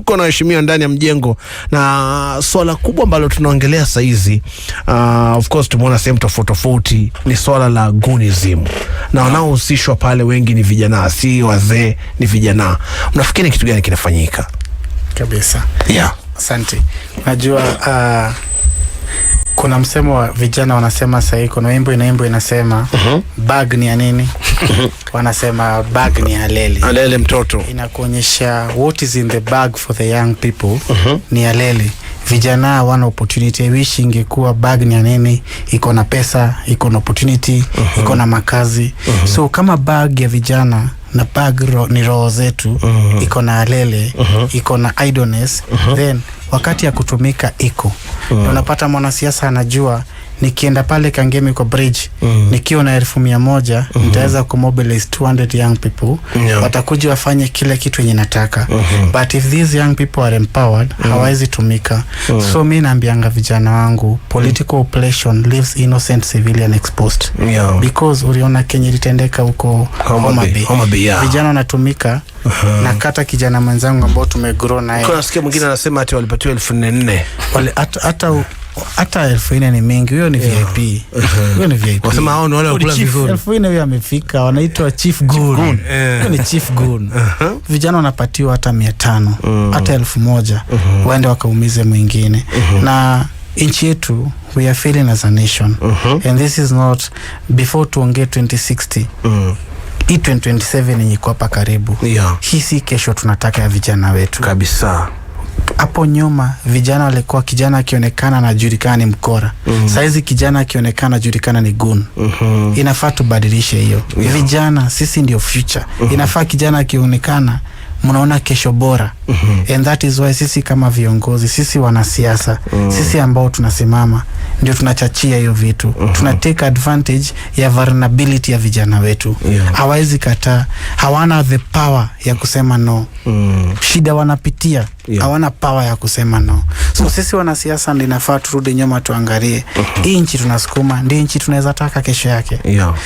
tuko na waheshimiwa ndani ya mjengo, na swala kubwa ambalo tunaongelea sasa hizi of course tumeona sehemu tofauti ni swala la gunism, na wanaohusishwa pale wengi ni vijana, si wazee, ni vijana. Mnafikiri kitu gani kinafanyika? Kabisa. Yeah. Asante. Najua kuna msemo wa vijana wanasema sasa, kuna wimbo inasema bag ni ya nini? Wanasema bag ni halele. Halele mtoto. Inakuonyesha what is in the bag for the young people. Ni halele. Vijana wana opportunity. Wish ingekuwa bag ni ya nini? Iko na pesa, iko na opportunity, iko na makazi. So kama bag ya vijana na bag ni roho zetu, iko na halele, iko na idleness, then wakati ya kutumika iko. Unapata mwanasiasa anajua nikienda pale Kangemi kwa bridge nikiwa na 1,100 nitaweza kumobilize 200 young people. Watakuja wafanye kile kitu yenye nataka. But if these young people are empowered, hawezi tumika. So mimi naambianga vijana wangu, political oppression leaves innocent civilian exposed. Because uliona Kenya litendeka huko Homa Bay. Vijana wanatumika. Na kata kijana mwenzangu ambao tumegrow naye. Kuna nasikia mwingine anasema ati walipatiwa 4,000. Wale hata 4,000 ni mingi. Huyo ni VIP. Huyo ni VIP. Wasema hao ni wale wakula vizuri. 4,000 huyo amefika, wanaitwa chief goon. Huyo ni chief goon. Vijana wanapatiwa hata 500, hata 1,000 waende wakaumize mwingine. Na nchi yetu, we are failing as a nation. And this is not before tuongee 2060. Hii 2027 yenye iko hapa karibu. Hii si kesho tunataka ya vijana wetu. Kabisa. Hapo nyuma vijana walikuwa kijana akionekana anajulikana ni mkora. Saizi kijana akionekana anajulikana ni goon. Inafaa tubadilishe hiyo. Vijana sisi ndio future. Inafaa kijana akionekana mnaona kesho bora. And that is why sisi kama viongozi, sisi wanasiasa, sisi ambao tunasimama ndio tunachachia hiyo vitu. Tuna take advantage ya vulnerability ya vijana wetu. Hawezi kataa, hawana the power ya kusema no. Shida wanapitia, hawana power ya kusema no. So sisi wanasiasa ndio inafaa turudi nyuma tuangalie hii nchi tunasukuma ndio nchi tunaweza taka kesho yake.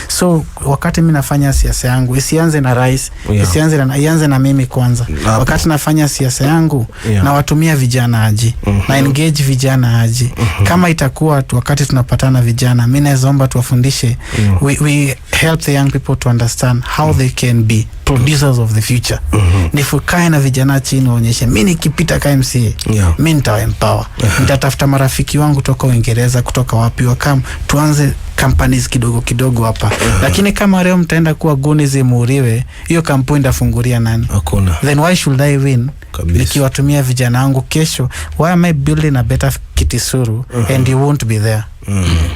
So wakati mimi nafanya siasa yangu, isianze na rais, ianze na mimi kwanza. Wakati nafanya siasa yangu na watumia vijana aje, na engage vijana aje. Kama itakuwa wakati tunapatana vijana, mimi naomba tuwafundishe, we help the young people to understand how they can be producers of the future. Nifukae na vijana chini waonyeshe, mimi nikipita kama MCA, mimi nitaempower. Nitatafuta marafiki wangu kutoka Uingereza, kutoka wapi, wakam tuanze companies kidogo hapa. Lakini kama leo mtaenda kuwa gunizi muuriwe, hiyo kampuni ndafungulia nani? Hakuna. Then why should I win? Nikiwatumia vijana wangu kesho, why am I building a better Kitisuru and you won't be there?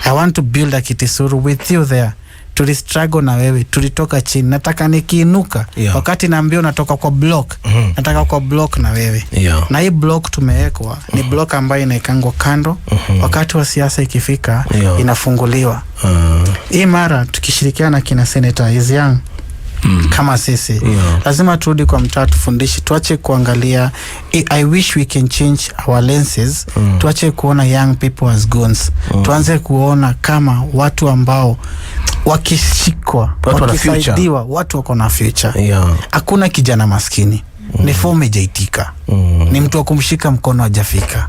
I want to build a Kitisuru with you there. Tulistruggle na wewe, tulitoka chini, nataka nikiinuka. Wakati naambia natoka kwa block, nataka kwa block na wewe. Na hii block tumewekwa ni block ambayo inaikangwa kando. Wakati wa siasa ikifika, inafunguliwa. Hii mara tukishirikiana kina Senator Young kama sisi, lazima turudi kwa mtaa tufundishe, tuache kuangalia. I wish we can change our lenses. Tuache kuona young people as goons. Tuanze kuona kama watu ambao wakishikwa, wakisaidiwa, watu wako na future. Hakuna kijana maskini. Ni fomu jaitika. Ni mtu wa kumshika mkono hajafika.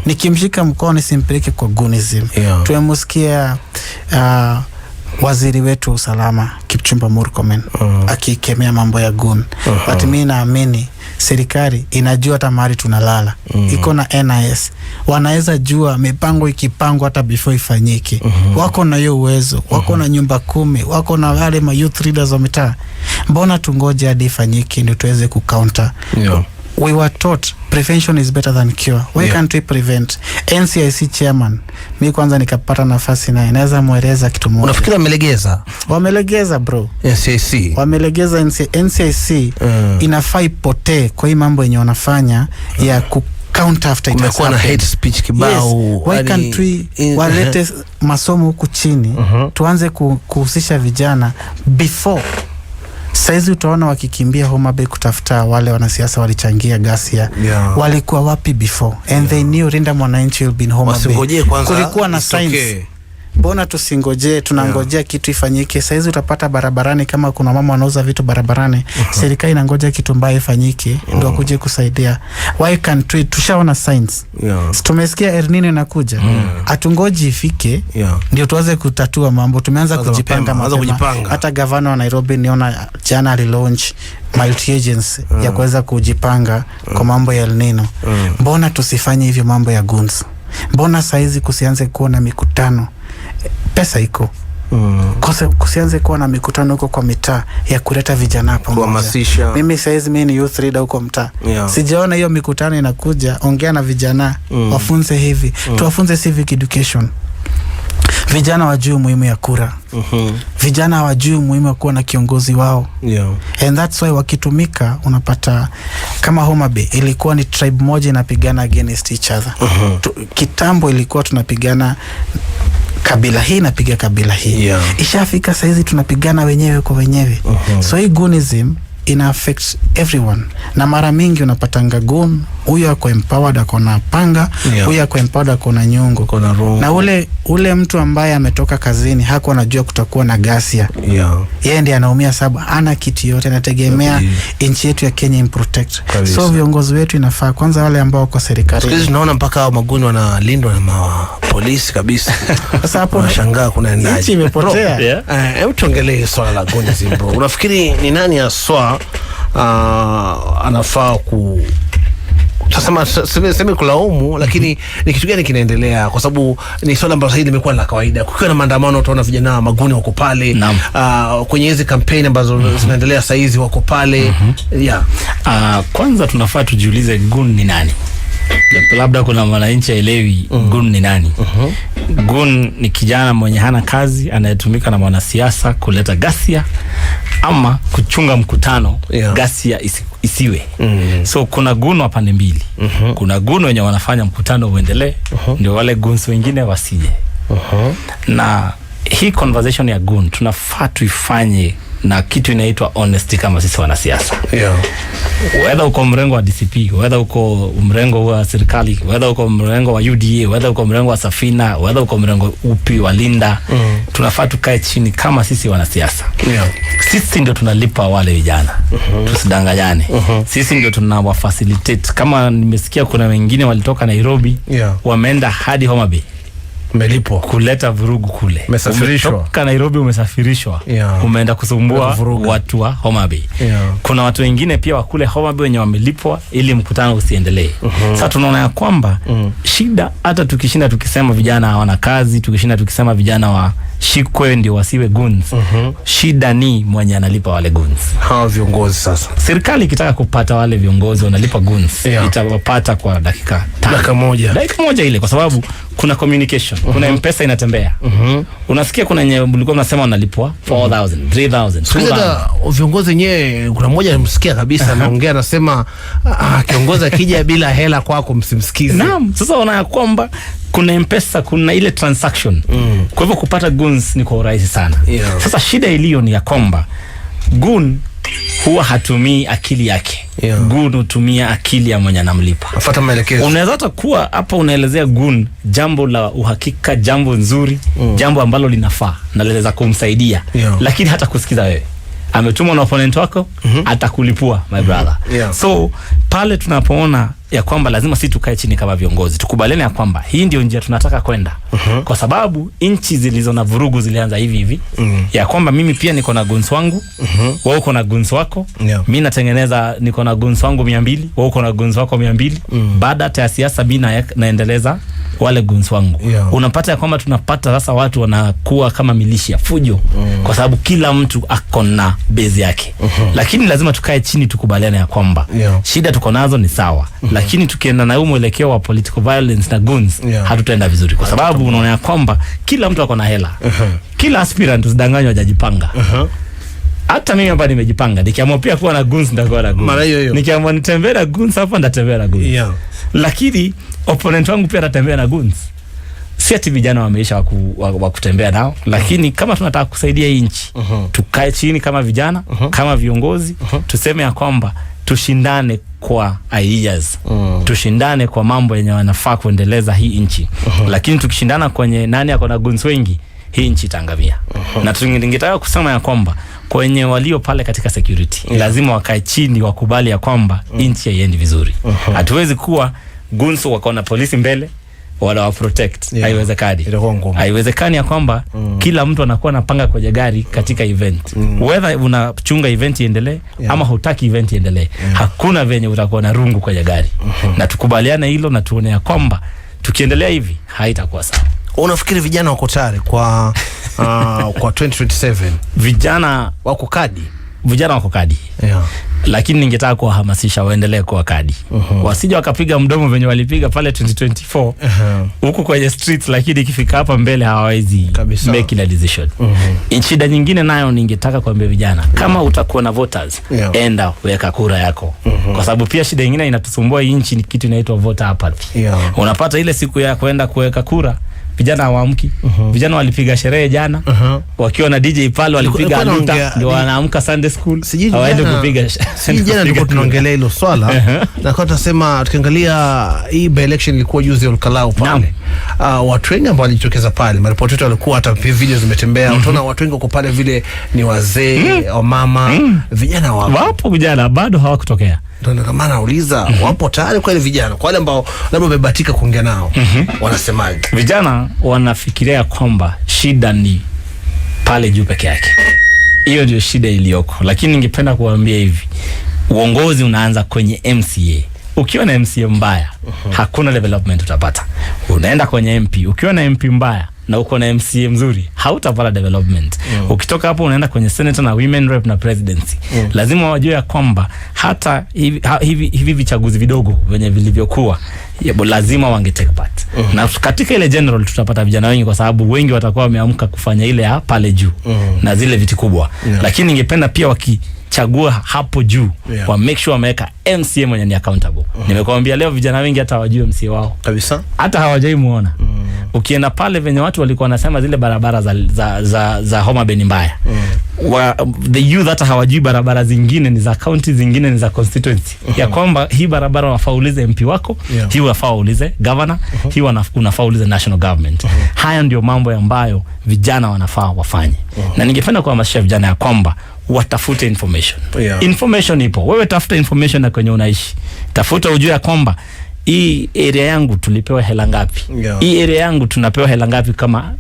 Nikimshika mkono simpeleke kwa goonism. Tumemusikia waziri wetu usalama Kipchumba Murkomen akikemea mambo ya goon. But mimi naamini serikali inajua hata mahali tunalala. Iko na NIS. Wanaweza jua mipango ikipangwa hata before ifanyike. Wako na hiyo uwezo. Wako na nyumba 10. Wako na wale ma youth leaders wa mitaa. Mbona tungoje hadi ifanyike ndio tuweze kucounter? We were taught prevention is better than cure. Why can't we prevent? NCIC chairman, mimi kwanza nikapata nafasi na inaweza mueleza kitu moja. Unafikiri wamelegeza? Wamelegeza bro. NCIC. Wamelegeza NCIC. Inafaa ipotee kwa hii mambo yenye wanafanya ya counter after it. Kumekuwa na hate speech kibao. Why can't we walete masomo huku chini, tuanze kuhusisha vijana before. Saizi utaona wakikimbia Homa Bay kutafuta wale wanasiasa walichangia ghasia. Walikuwa wapi before? And they knew Linda Mwananchi will be in Homa Bay. Kulikuwa na signs. Mbona tusingoje, tunangojea kitu ifanyike? Saizi utapata barabarani, kama kuna mama wanauza vitu barabarani, serikali inangoja kitu mbaya ifanyike ndio kuje kusaidia. Why can't we? Tushaona signs. Tumesikia El Nino inakuja. Atungoji ifike ndio tuanze kutatua mambo. Tumeanza kujipanga mapema. Hata gavana wa Nairobi niona jana alilaunch multi agency ya kuweza kujipanga kwa mambo ya El Nino. Mbona tusifanye hivyo mambo ya guns? Mbona saizi kusianze kuwa na mikutano? Pesa kusianze kuwa na mikutano huko kwa mitaa ya kuleta vijana pamoja. Mimi saizi mimi ni youth leader huko mtaa. Sijaona hiyo mikutano inakuja. Ongea na vijana, wafunze hivi. Tuwafunze civic education. Vijana wajue muhimu ya kura. Vijana wajue muhimu ya kuwa na kiongozi wao. And that's why wakitumika, unapata kama Homa Bay ilikuwa ni tribe moja inapigana against each other. Kitambo ilikuwa tunapigana kabila hii napiga kabila hii. Ishafika saizi tunapigana wenyewe kwa wenyewe. So hii goonism ina affect everyone. Na mara mingi unapatanga goon, huyu ako empowered ako na panga, huyu ako empowered ako na nyungu. Na ule mtu ambaye ametoka kazini hakuwa anajua kutakuwa na ghasia. Yeye ndiye anaumia sababu ana kitu yote, anategemea nchi yetu ya Kenya improtect. So viongozi wetu inafaa kwanza wale ambao wako serikali. Sisi tunaona mpaka maguni wanalindwa na polisi kabisa. Sasa hapo nashangaa kuna endaje. Nchi imepotea. Hebu tuongelee swala la goonism bro. Unafikiri ni nani aswa anafaa sema kulaumu, lakini ni kitu gani kinaendelea? Kwa sababu ni swala ambalo sasa limekuwa la kawaida. Kukiwa na maandamano utaona vijana maguni wako pale. Kwenye hizi kampeni ambazo zinaendelea sasa hizi wako pale. Kwanza tunafaa tujiulize gun ni nani? Labda kuna mwananchi aelewi gun ni nani. Gun ni kijana mwenye hana kazi, anayetumika na mwanasiasa kuleta ghasia ama kuchunga mkutano ghasia isiwe. So kuna gun wa pande mbili. Kuna gun wenye wanafanya mkutano uendelee, ndio wale guns wengine wasije. Na hii conversation ya gun tunafaa tuifanye na kitu inaitwa honesty kama sisi wanasiasa. Whether uko mrengo wa DCP, whether uko mrengo wa serikali, whether uko mrengo wa UDA, whether uko mrengo wa Safina, whether uko mrengo upi wa Linda, tunafaa tukae chini kama sisi wanasiasa. Sisi ndio tunalipa wale vijana. Tusidanganyane. Sisi ndio tunawafacilitate. Kama nimesikia kuna wengine walitoka Nairobi, wameenda hadi Homa Bay. Melipo kuleta vurugu kule. Umesafirishwa. Umetoka Nairobi umesafirishwa. Umeenda kusumbua watu wa Homa Bay. Kuna watu wengine pia wa kule Homa Bay wenye wamelipwa ili mkutano usiendelee. Sasa tunaona ya kwamba shida, hata tukishinda tukisema vijana hawana kazi, tukishinda tukisema vijana wa shikwe ndio wasiwe guns. Shida ni mwenye analipa wale guns. Hawa viongozi sasa. Serikali ikitaka kupata wale viongozi wanalipa guns, itawapata kwa dakika moja ile, kwa sababu kuna communication, kuna M-Pesa inatembea. Unasikia kuna nye mlikuwa mnasema wanalipwa 4,000, 3,000. Sasa viongozi wenyewe kuna mmoja nimsikia kabisa anaongea anasema kiongozi akija bila hela kwako msimsikize. Naam, sasa wanaona kwamba kuna M-Pesa, kuna ile transaction. Kwa hivyo kupata guns ni kwa urahisi sana. Sasa shida iliyo ni ya kwamba gun huwa hatumii akili yake. Gun hutumia akili ya mwenye anamlipa. Afuata maelekezo. Unaweza hata kuwa hapa unaelezea gun jambo la uhakika, jambo nzuri, jambo ambalo linafaa na linaweza kumsaidia, lakini hata kusikiza wewe. Ametumwa na opponent wako, atakulipua my brother. So pale tunapoona ya kwamba lazima sisi tukae chini kama viongozi, tukubaliane ya kwamba hii ndio njia tunataka kwenda. Kwa sababu nchi zilizo na vurugu zilianza hivi ya kwamba mimi pia niko na guns wangu, wewe uko na guns wako, mimi natengeneza niko na guns wangu 200, wewe uko na guns wako 200. Baada ya siasa mimi naendeleza wale guns wangu. Unapata ya kwamba tunapata sasa watu wanakuwa kama militia fujo, kwa sababu kila mtu ako na base yake. Lakini lazima tukae chini tukubaliane ya kwamba shida tuko nazo ni sawa, lakini tukienda na mwelekeo wa political violence na guns hatutaenda vizuri, kwa sababu unaona ya kwamba kila mtu ako na hela. Kila aspirant usidanganywe hajajipanga. Hata mimi hapa nimejipanga, nikiamua pia kuwa na guns ndakuwa na guns. Nikiamua nitembea na guns hapa ndatembea na guns. Lakini opponent wangu pia atatembea na guns. Si ati vijana wameisha wa kutembea nao, lakini kama tunataka kusaidia hii nchi, tukae chini kama vijana, kama viongozi, tuseme ya kwamba tushindane kwa ideas. Tushindane kwa mambo yenye wanafaa kuendeleza hii nchi. Lakini tukishindana kwenye nani ako na guns wengi, hii nchi itaangamia. Na tungetaka kusema ya kwamba kwenye walio pale katika security lazima wakae chini wakubali ya kwamba nchi haiendi vizuri. Hatuwezi kuwa guns wako na polisi mbele wala wa protect. Haiwezekani. Haiwezekani ya kwamba kila mtu anakuwa anapanga kwenye gari katika event. Whether unachunga event iendelee ama hutaki event iendelee, hakuna venye utakuwa na rungu kwenye gari. Na tukubaliane hilo na tuone ya kwamba tukiendelea hivi haitakuwa sawa. Unafikiri vijana wako tayari kwa 2027? Vijana wako kadi. Lakini ningetaka kuwahamasisha waendelee kuwa kadi. Wasije wakapiga mdomo venye walipiga pale 2024 huko kwenye streets, lakini ikifika hapa mbele hawawezi make a decision. Shida nyingine nayo ningetaka kuambia vijana, kama utakuwa na voters, enda weka kura yako. Kwa sababu pia shida nyingine inatusumbua hii nchi ni kitu inaitwa voter apathy. Unapata ile siku ya kwenda kuweka kura, vijana hawaamki. Vijana walipiga sherehe jana, wakiwa na DJ pale walipiga luta, ndio wanaamka Sunday school hawaende kupiga. Jana ndio tunaongelea hilo swala na kwa tutasema, tukiangalia hii by election ilikuwa juzi Olkalau pale. Watu wengi ambao walijitokeza pale, maripoti yetu walikuwa hata video zimetembea, utaona watu wengi wako pale vile ni wazee, wamama, vijana wapo vijana bado hawakutokea. Ndio kama nauliza, wapo tayari kwa ile vijana, kwa wale ambao labda wamebahatika kuongea nao, wanasemaje? Vijana wanafikiria kwamba shida ni pale juu peke yake. Hiyo ndio shida iliyoko. Lakini ningependa kuwaambia hivi, uongozi unaanza kwenye MCA. Ukiwa na MCA mbaya, hakuna development utapata. Unaenda kwenye MP, ukiwa na MP mbaya na uko na MCA mzuri, hautapata development. Ukitoka hapo unaenda kwenye senator na women rep na presidency. Lazima wajue ya kwamba hata hivi vichaguzi vidogo venye vilivyokuwa, lazima wange take part. Na katika ile general tutapata vijana wengi, kwa sababu wengi watakuwa wameamka kufanya ile ya pale juu na zile viti kubwa. Lakini ningependa pia wakichagua hapo juu wa make sure wameweka MCA mwenye ni accountable. Nimekuambia leo vijana wengi hata hawajui MCA wao kabisa, hata hawajai muona. Ukienda pale venye watu walikuwa wanasema zile barabara za Homa Bay mbaya, the youth hata hawajui barabara zingine ni za county, zingine ni za constituency. Ya kwamba hii barabara wafaulize MP wako, hii wafaulize governor, hii unafaulize national government. Haya ndio mambo ambayo vijana wanafaa wafanye. Na ningependa kuhamasisha vijana ya kwamba watafute information. Information ipo. Wewe tafuta information na kwenye unaishi. Tafuta ujue ya kwamba hii area yangu tulipewa hela ngapi? Hii area yangu tunapewa hela ngapi kama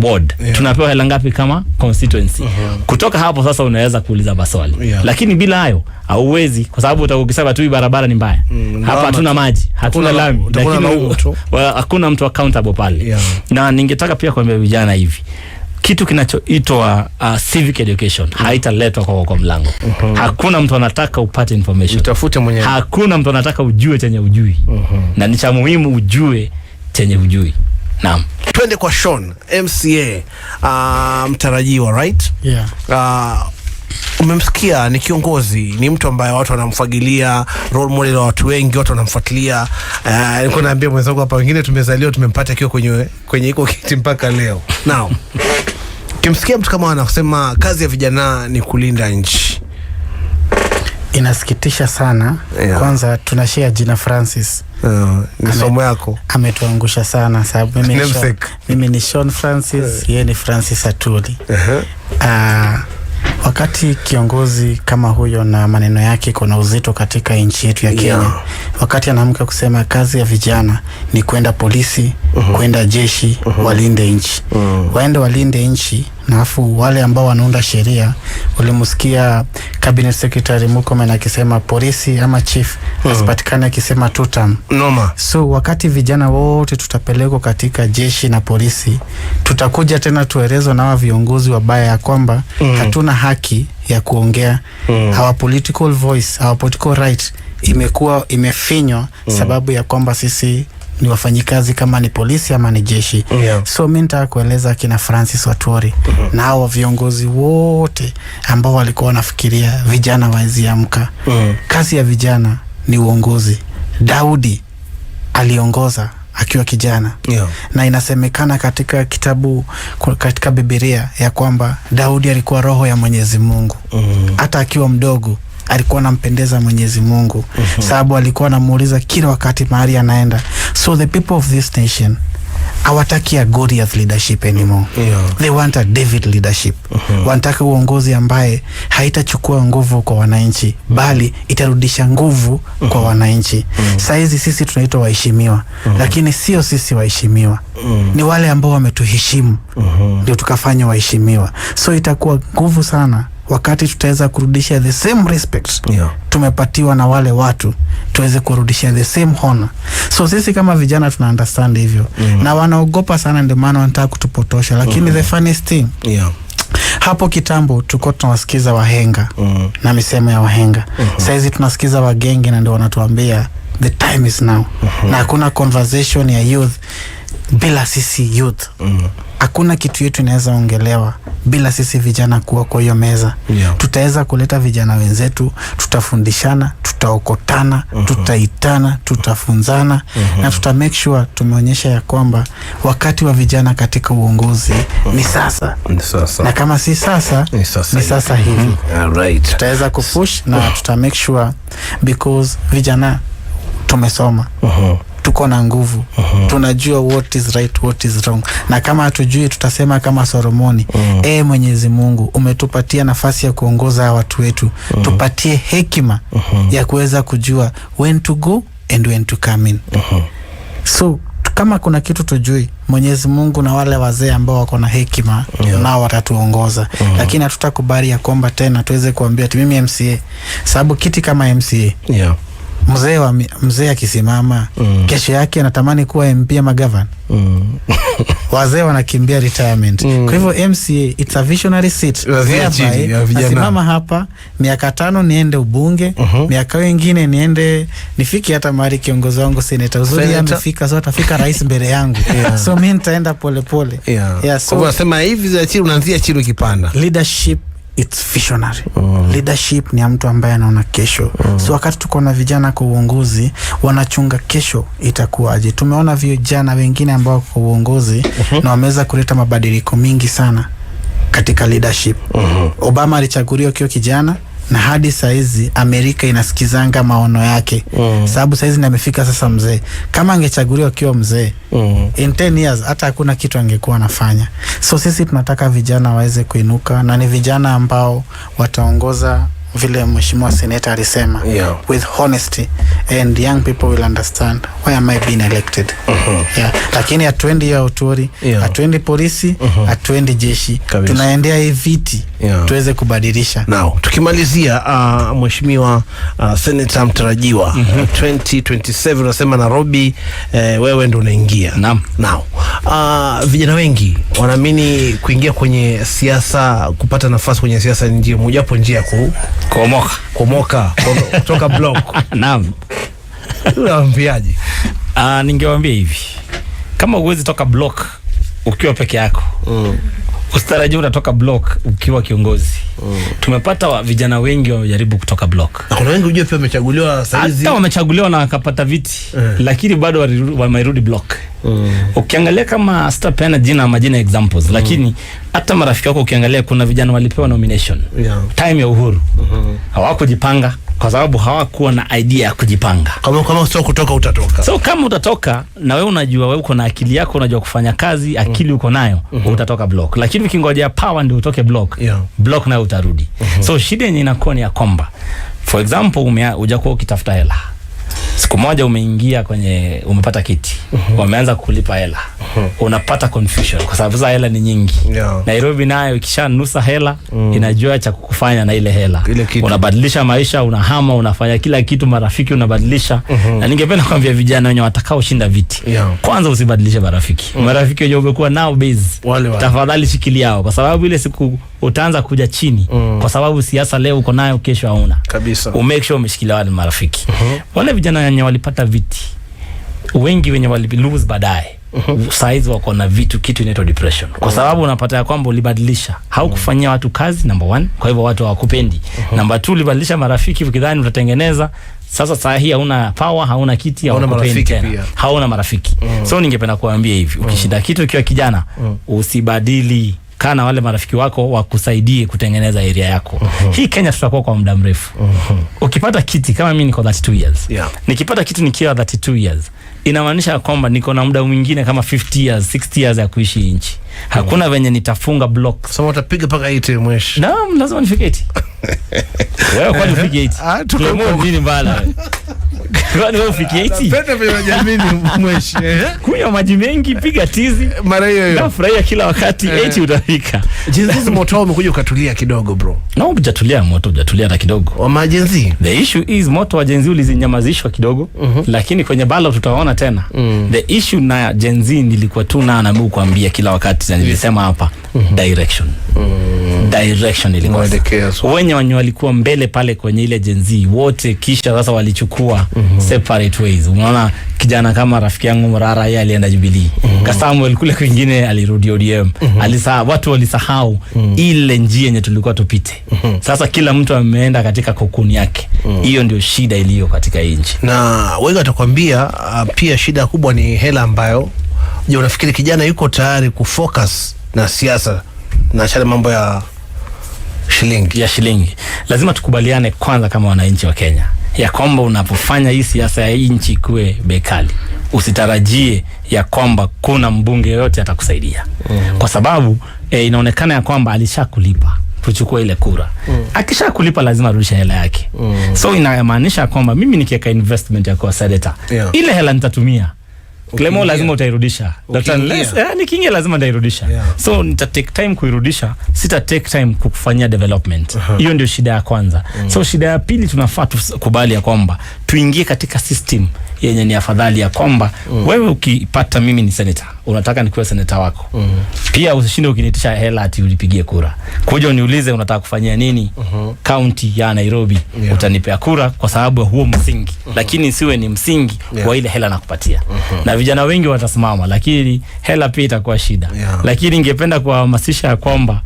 ward? Tunapewa hela ngapi kama constituency? Kutoka hapo sasa unaweza kuuliza maswali. Lakini bila hayo hauwezi, kwa sababu utakisema tu barabara ni mbaya. Hapa hatuna maji, hatuna lami, lakini hakuna mtu accountable pale. Na ningetaka pia kuambia vijana hivi, kitu kinachoitwa civic education haitaletwa kwa mlango. Hakuna mtu anataka upate information. Utafute mwenyewe. Hakuna mtu anataka ujue chenye ujui. Na ni cha muhimu ujue chenye ujui. Naam. Twende kwa Sean, MCA mtarajiwa, right? Umemsikia, ni kiongozi, ni mtu ambaye watu wanamfagilia, role model wa watu wengi, watu wanamfuatilia. Niko naambia mwenzangu hapa, wengine tumezaliwa tumempata akiwa kwenye iko kiti mpaka leo. Now, kimsikia mtu kama anasema kazi ya vijana ni kulinda nchi, inasikitisha sana. Kwanza tunashare jina Francis. Ni somo yako. Ametuangusha sana sababu mimi ni Sean Francis, yeye ni Francis Atuli. Wakati kiongozi kama huyo na maneno yake kuna uzito katika nchi yetu ya Kenya, wakati anaamka kusema kazi ya vijana ni kwenda polisi, kwenda jeshi, walinde nchi. Waende walinde nchi, na afu wale ambao wanaunda sheria, ulimusikia cabinet secretary Murkomen akisema polisi ama chief asipatikane akisema tutam. So wakati vijana wote tutapelekwa katika jeshi na polisi, tutakuja tena tuelezwa na viongozi wabaya ya kwamba hatuna haki ya kuongea. Our political voice, our political right imefinywa sababu ya kwamba sisi ni wafanyikazi kama ni polisi ama ni jeshi. So mimi nataka kueleza kina Francis Watwori na hao viongozi wote ambao walikuwa wanafikiria vijana waziamka. Kazi ya vijana ni uongozi. Daudi aliongoza akiwa kijana. Na inasemekana katika kitabu, katika Biblia ya kwamba Daudi alikuwa roho ya Mwenyezi Mungu. Hata akiwa mdogo alikuwa anampendeza Mwenyezi Mungu, sababu alikuwa anamuuliza kila wakati mahali anaenda. So the people of this nation hawataki a Goliath leadership anymore. They want a David leadership. Wanataka uongozi ambaye haitachukua nguvu kwa wananchi, bali itarudisha nguvu kwa wananchi. Saizi sisi tunaitwa waheshimiwa, lakini sio sisi waheshimiwa. Ni wale ambao wametuheshimu ndio tukafanya waheshimiwa. So itakuwa nguvu sana wakati tutaweza kurudisha the same respect tumepatiwa na wale watu, tuweze kurudisha the same honor. So sisi kama vijana tuna understand hivyo, na wanaogopa sana, ndio maana wanataka kutupotosha. Lakini the funniest thing, hapo kitambo tulikuwa tunawasikiza wahenga na misemo ya wahenga. Saizi tunasikiza wagenge, na ndio wanatuambia the time is now. Na hakuna conversation ya youth bila sisi youth. Hakuna kitu yetu inaweza ongelewa bila sisi vijana kuwa kwa hiyo meza. Tutaweza kuleta vijana wenzetu, tutafundishana, tutaokotana, tutaitana, tutafunzana, na tuta make sure tumeonyesha ya kwamba wakati wa vijana katika uongozi ni sasa. Na kama si sasa, ni sasa hivi. Tutaweza kupush na tuta make sure, because vijana tumesoma. Tuko na nguvu. Tunajua what is right, what is wrong. Na kama hatujui, tutasema kama Solomoni, Mwenyezi Mungu, umetupatia nafasi ya kuongoza watu wetu. Tupatie hekima ya kuweza kujua when to go and when to come in. So kama kuna kitu tujui, Mwenyezi Mungu na wale wazee ambao wako na hekima nao watatuongoza. Lakini hatutakubali ya kwamba tena tuweze kuambia ati mimi MCA, sababu kiti kama MCA mzee akisimama kesho yake anatamani kuwa MP ama governor. Wazee wanakimbia retirement. Kwa hivyo MCA it's a visionary seat. Nasimama hapa miaka 5 niende ubunge, miaka wengine niende nifiki hata mahali kiongozi wangu senator uzuri amefika, so atafika rais mbele yangu. So mimi nitaenda pole pole. So unasema hivi za chini unaanzia chini ukipanda. Leadership it's visionary. Leadership ni mtu ambaye anaona kesho. So wakati tuko na vijana kwa uongozi, wanachunga kesho itakuwaje. Tumeona vijana wengine ambao kwa uongozi na wameweza kuleta mabadiliko mingi sana katika leadership. Obama alichaguliwa akiwa kijana, na hadi saizi Amerika inasikizanga maono yake. Sababu saizi amefika sasa mzee. Kama angechaguliwa akiwa mzee, in 10 years hata hakuna kitu angekuwa anafanya. So sisi tunataka vijana waweze kuinuka, na ni vijana ambao wataongoza vile mheshimiwa senator alisema, with honesty, and young people will understand why am I being elected. Lakini hatuendi ya utori, hatuendi polisi, hatuendi jeshi. Tunaendea hii viti tuweze kubadilisha. Now tukimalizia, mheshimiwa senator mtarajiwa 2027 unasema Nairobi, wewe ndo unaingia. Now vijana wengi wanaamini kuingia kwenye siasa, kupata nafasi kwenye siasa ni njia moja, njia kuomoka kutoka block. Unaambiaje? Ningewaambia hivi, kama uwezi toka block ukiwa peke yako, usitarajie utatoka block ukiwa kiongozi. Tumepata vijana wengi wamejaribu kutoka block. Kuna wengi unajua pia wamechaguliwa saizi. Hata wamechaguliwa na wakapata viti, lakini bado wamerudi block. Ukiangalia kama sitapeana majina examples, lakini hata marafiki wako ukiangalia, kuna vijana walipewa nomination time ya uhuru. Hawakujipanga kwa sababu hawakuwa na idea ya kujipanga. Kama sio kutoka utatoka. So kama utatoka na wewe unajua wewe uko na akili yako, unajua kufanya kazi, akili uko nayo, utatoka block. Lakini ukingojea power ndio utoke block, block nayo utarudi. So shida yenyewe inakuwa ni ya kwamba, for example, hujakuwa ukitafuta hela. Siku moja umeingia kwenye, umepata kiti, wameanza kulipa hela, unapata confusion kwa sababu za hela ni nyingi. Nairobi nayo ikishanusa hela, inajua cha kukufanya na ile hela. Unabadilisha maisha, unahama, unafanya kila kitu, marafiki unabadilisha. Na ningependa kuambia vijana wenye watakao shinda viti, kwanza usibadilishe marafiki. Marafiki wenye umekuwa nao base, tafadhali shikilia hao, kwa sababu ile siku utaanza kuja chini, kwa sababu siasa leo uko nayo, kesho hauna kabisa. Make sure umeshikilia wale marafiki. Wale vijana wenye walipata viti, wengi wenye lose baadaye, saizi wako na kitu inaitwa depression, kwa sababu unapata ya kwamba ulibadilisha, haukufanyia watu kazi, number 1, kwa hivyo watu hawakupendi. Number 2, ulibadilisha marafiki ukidhani utatengeneza. Sasa saa hii hauna power, hauna kiti, hauna marafiki tena, hauna marafiki. So ningependa kuambia hivi, ukishinda kitu ukiwa kijana, usibadili kaa na wale marafiki wako wakusaidie kutengeneza area yako. Hii Kenya tutakuwa kwa muda mrefu. Ukipata kiti kama mimi niko 32 years. Nikipata kiti nikiwa 32 years, inamaanisha kwamba niko na muda mwingine kama 50 years, 60 years ya kuishi nchi. Hakuna venye nitafunga block. So utapiga paka 80 mweshi. Naam, lazima nifike 80. Wewe kwani ufike 80? Tuko nini mbala? Kwani wewe ufike 80? Penda vile jamini mweshi. Kunywa maji mengi, piga tizi. Mara hiyo hiyo. Nafurahia kila wakati 80 utafika. Jinsi moto umekuja ukatulia kidogo bro. Na hujatulia moto, hujatulia hata kidogo. Wa majenzi. The issue is moto wa jenzi ulizinyamazishwa kidogo, lakini kwenye ballot tutaona tena. The issue na jenzi nilikuwa tu na mimi kuambia kila wakati na nilisema hapa direction. Direction ilikuwa. Wenye walikuwa mbele pale kwenye ile jenzi wote kisha sasa walichukua separate ways. Unaona kijana kama rafiki yangu Murara yeye alienda Jubilee. Samuel kule kwingine alirudi ODM. Watu walisahau ile njia yenye tulikuwa tupite. Sasa kila mtu ameenda katika kokuni yake. Hiyo ndio shida iliyo katika nchi. Na wewe utakwambia pia shida kubwa ni hela ambayo je, unafikiri kijana yuko tayari kufocus na siasa na achana mambo ya shilingi? Lazima tukubaliane kwanza kama wananchi wa Kenya ya kwamba unapofanya hii siasa ya nchi kuwe bekali, usitarajie ya kwamba kuna mbunge yote atakusaidia. Kwa sababu inaonekana ya kwamba alishakulipa kuchukua ile kura. Akishakulipa lazima arudishe hela yake. So inamaanisha kwamba mimi nikiweka investment ya kwa senator, ile hela nitatumia. Klemo lazima utairudisha. Nikiingia lazima nitairudisha. So nita take time kuirudisha, sita take time kukufanyia development. Hiyo ndio shida ya kwanza. So shida ya pili tunafaa tukubali ya kwamba tuingie katika system yenye ni afadhali ya kwamba wewe ukipata mimi ni senator, unataka nikuwe senator wako. Pia usishinde ukinitisha hela ati ulipigie kura. Kuja uniulize unataka kufanyia nini county ya Nairobi, utanipea kura kwa sababu huo msingi. Lakini siwe ni msingi wa ile hela nakupatia. Na vijana wengi watasimama, lakini hela pia itakuwa shida. Lakini ningependa kuhamasisha kwamba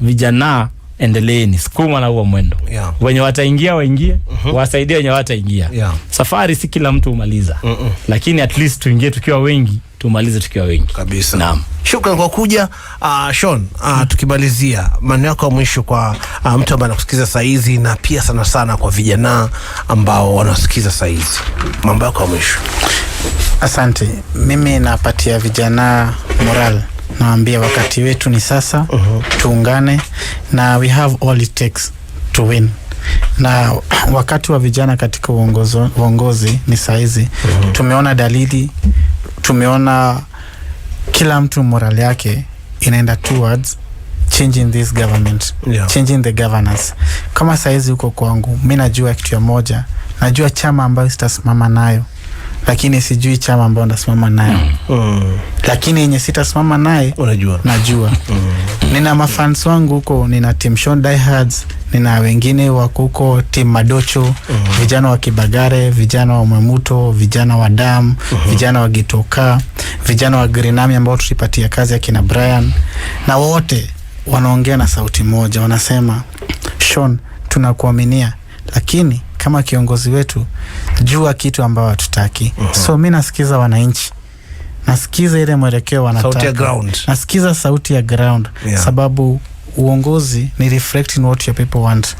vijana endeleeni sukuma na huo mwendo. Wenye wataingia waingie, wasaidie wenye wataingia. Safari si kila mtu umaliza. Lakini at least tuingie tukiwa wengi, tumalize tukiwa wengi. Kabisa. Naam. Shukran kwa kuja. Sean, tukimalizia maneno yako mwisho kwa mtu ambaye anakusikiza saa hizi na pia sana sana kwa vijana ambao wanasikiza saa hizi. Mambo yako mwisho. Asante. Mimi napatia vijana moral. Naambia wakati wetu ni sasa. Tuungane na we have all it takes to win. Na wakati wa vijana katika uongozi ni saizi. Tumeona dalili, tumeona kila mtu moral yake inaenda towards changing this government, changing the governance. Kama saizi uko kwangu, mimi najua kitu ya moja, najua chama ambayo sitasimama nayo, lakini sijui chama ambayo ndasimama nayo. Lakini yenye sitasimama naye unajua, najua. Nina mafans wangu huko, nina Team Sean Diehards, nina wengine wako huko Team Madocho, vijana wa Kibagare, vijana wa Mwemuto, vijana wa Dam, vijana wa Gitoka, vijana wa Grenami ambao tulipatia kazi ya kina Brian, na wote wanaongea na sauti moja, wanasema Sean, tunakuaminia, lakini kama kiongozi wetu jua kitu ambao hatutaki. So mimi nasikiza wananchi, nasikiza ile mwelekeo wanataka, sauti ya ground. Nasikiza sauti ya ground. Sababu uongozi ni reflecting what your people want.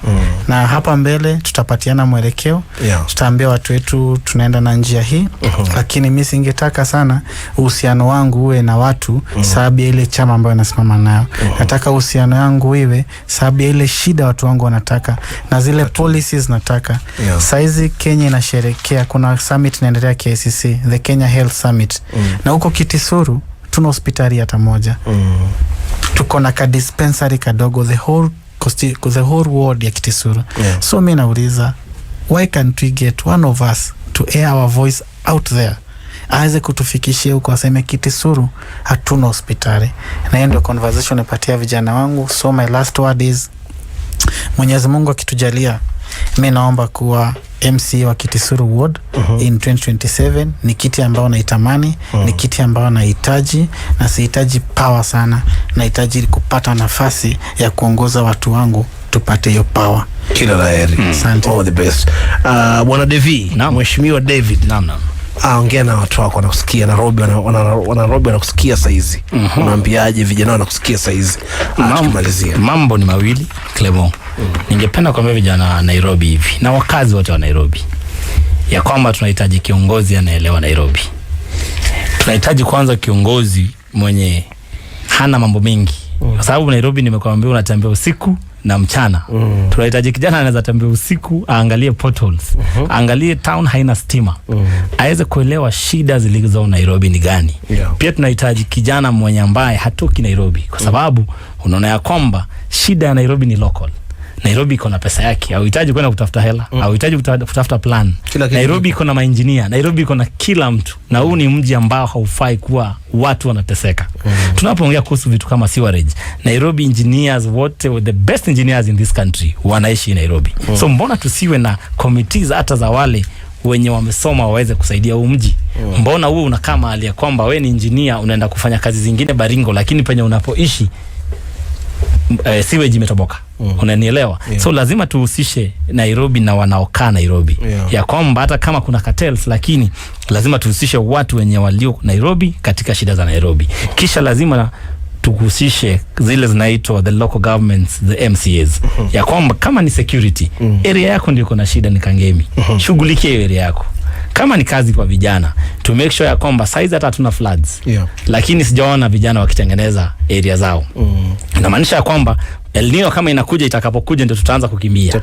Na hapa mbele tutapatiana mwelekeo. Tutaambia watu wetu tunaenda na njia hii. Lakini mimi singetaka sana uhusiano wangu uwe na watu sababu ya ile chama ambayo nasimama nayo. Nataka uhusiano wangu iwe sababu ya ile shida watu wangu wanataka na zile policies nataka. Saizi Kenya inasherehekea, kuna summit inaendelea KICC, the Kenya Health Summit. Na huko Kitisuru tuna hospitali hata moja. Tuko na ka dispensary kadogo, the whole world ya Kitisuru. So mimi nauliza, why can't we get one of us to air our voice out there, aweze kutufikishia huko, aseme Kitisuru hatuna hospitali. Na hiyo ndio conversation napatia vijana wangu. So my last word is, Mwenyezi Mungu akitujalia, mimi naomba kuwa MC wa Kitisuru Ward in 2027. Ni kiti ambao naitamani, ni kiti ambao nahitaji, na sihitaji power sana, nahitaji kupata nafasi ya kuongoza watu wangu tupate hiyo power. Kila laheri. Asante. All the best. Bwana Devi, Mheshimiwa David. Ongea na watu wako wanakusikia Nairobi, Nairobi wanakusikia saizi. Unaambiaje vijana wanakusikia saizi? Tukimalizia. Mambo ni mawili, Clement. Ningependa kuambia vijana wa Nairobi hivi na wakazi wote wa Nairobi ya kwamba tunahitaji kiongozi anaelewa Nairobi. Tunahitaji kwanza kiongozi mwenye hana mambo mengi. Kwa sababu Nairobi nimekuambia unatembea usiku na mchana. Tunahitaji kijana anaweza tembea usiku, aangalie potholes, aangalie town haina stima, aweze kuelewa shida zilizo Nairobi ni gani. Pia tunahitaji kijana mwenye ambaye hatoki Nairobi, kwa sababu unaona ya kwamba shida ya Nairobi ni local. Nairobi iko na pesa yake, hauhitaji kwenda kutafuta hela, hauhitaji kutafuta plan. Nairobi iko na mainjinia, Nairobi iko na kila mtu, na huu ni mji ambao haufai kuwa watu wanateseka. Tunapoongea kuhusu vitu kama sewerage, Nairobi engineers wote, the best engineers in this country wanaishi Nairobi. So mbona tusiwe na committees hata za wale wenye wamesoma waweze kusaidia huu mji? Mbona wewe unakaa mahali ya kwamba wewe ni engineer unaenda kufanya kazi zingine Baringo, lakini penye unapoishi sewage imetoboka? Unanielewa? So lazima tuhusishe Nairobi na wanaokaa Nairobi. Ya kwamba hata kama kuna cartels, lakini lazima tuhusishe watu wenye walio Nairobi katika shida za Nairobi. Kisha lazima tuhusishe zile zinaitwa the local governments, the MCAs. Ya kwamba kama ni security, area yako ndio iko na shida, ni Kangemi, shughulikia hiyo area yako. Kama ni kazi kwa vijana, to make sure ya kwamba saizi hata hatuna floods, lakini sijaona vijana wakitengeneza area zao. Inamaanisha ya kwamba El Nino kama inakuja, itakapokuja ndio tutaanza kukimbia.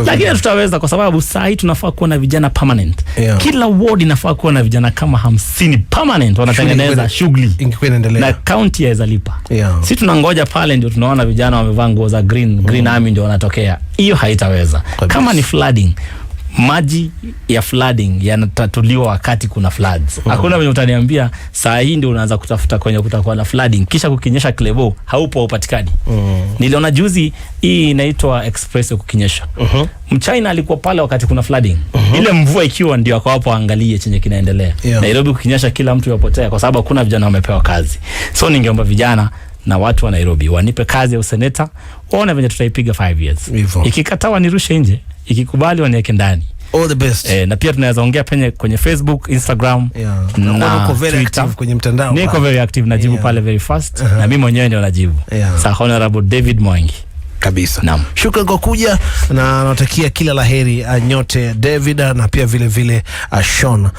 Lakini tutaweza, kwa sababu saa hii tunafaa kuwa na vijana permanent. Kila ward inafaa kuwa na vijana kama 50 permanent wanatengeneza shughuli. Na county yaweza lipa. Si tunangoja pale ndio tunaona vijana wamevaa nguo za green army ndio wanatokea. Hiyo haitaweza. Kama ni flooding, maji ya flooding yanatatuliwa wakati kuna floods. Hakuna mwenye utaniambia saa hii ndio unaanza kutafuta kwenye kutakuwa na flooding kisha kukinyesha Klebo haupo upatikani. Niliona juzi hii inaitwa Express kukinyesha. Mchina alikuwa pale wakati kuna flooding. Ile mvua ikiwa ndio akao hapo angalie chenye kinaendelea. Nairobi kukinyesha kila mtu yapotea kwa sababu kuna vijana wamepewa kazi. So ningeomba vijana na watu wa Nairobi wanipe kazi ya useneta, waone venye tutaipiga 5 years. Ikikataa wanirushe nje, ikikubali waniweke ndani. All the best. Na pia tunaweza ongea kwenye Facebook, Instagram, na uko very active kwenye mtandao. Niko very active, najibu pale very fast. Na mimi mwenyewe ndio najibu. Sa Honorable David Mwangi kabisa. Shukrani kwa kuja, na natakia kila laheri nyote David, na pia vile Sean.